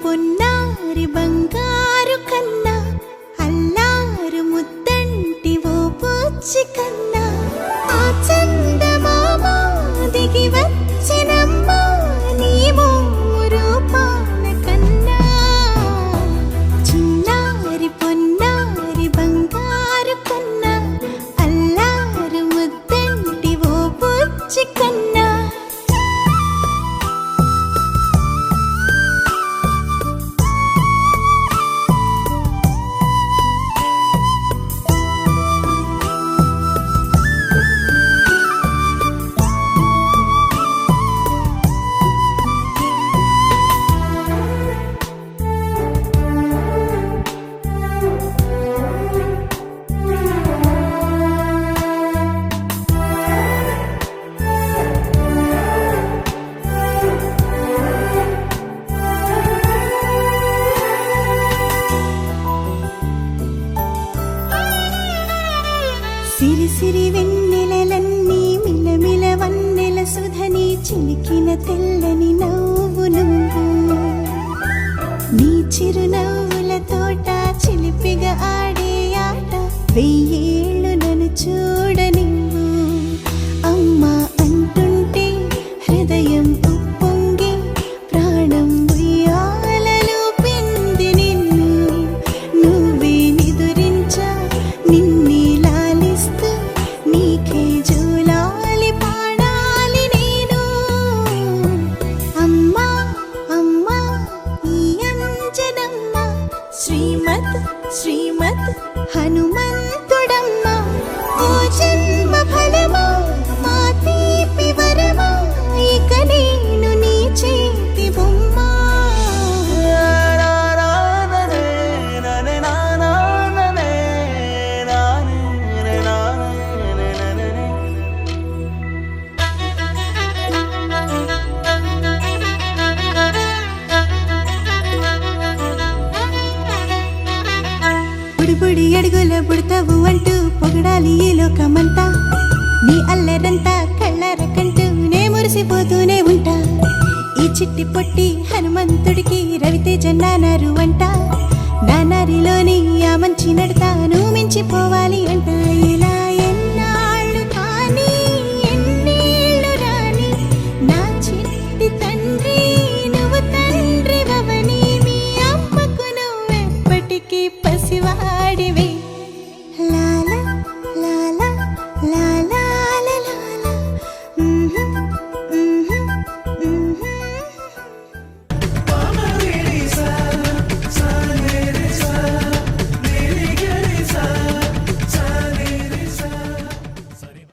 పొన్నారి బంగారు కన్నా అల్లారు ముద్దంటి ఓ పూచి కన్నా ఆ చందమామ దిగి వచ్చినమ్మా నీ రూపాల కన్నా చిన్నారి పొన్నారి బంగారు కన్నా అల్లారు ముద్దంటి ఓ పూచి కన్నా సిరి సిరి వెన్నెలలన్నీ మిలమిల వన్నెల సుధని చిలికిన తెల్లని నవ్వు నువ్వు నీ చిరునవ్వుల తోట చిలిపిగా ఆడే ఆట వెయ్యేళ్ళు నన్ను చూడ నువ్వు అమ్మా అంటుంటే హృదయం ఉప్పొంగి ప్రాణం ఉయ్యాలలో పిండి నిన్ను నువ్వే నిదురించా నిన్నే నీకే జూలాలి పాడాలి నేను అమ్మా అమ్మా ఈ అంజనమ్మ శ్రీమత్ శ్రీమత్ హనుమంతుడమ్మ ఓ జన్మ ఫలమా మా తీపి వరమా ఇక నేను నీ చేతి బొమ్మ బుడి అడుగుల బుడతావు అంటూ పొగడాలి ఈ లోకమంతా నీ అల్లరంతా కళ్ళరకంటూ నే మురిసిపోతూనే ఉంటా ఈ చిట్టి పొట్టి హనుమంతుడికి రవితేజ నానారు అంట నానారిలోని ఆ మంచి నడతాను మించిపోవాలి అంట ఇలా ఎన్నాళ్ళు కానీ ఎన్నేళ్ళు రాని నా చిట్టి తండ్రి నువ్వు తండ్రి వవని మీ అమ్మకు నువ్వెప్పటికీ పసివాడివి లా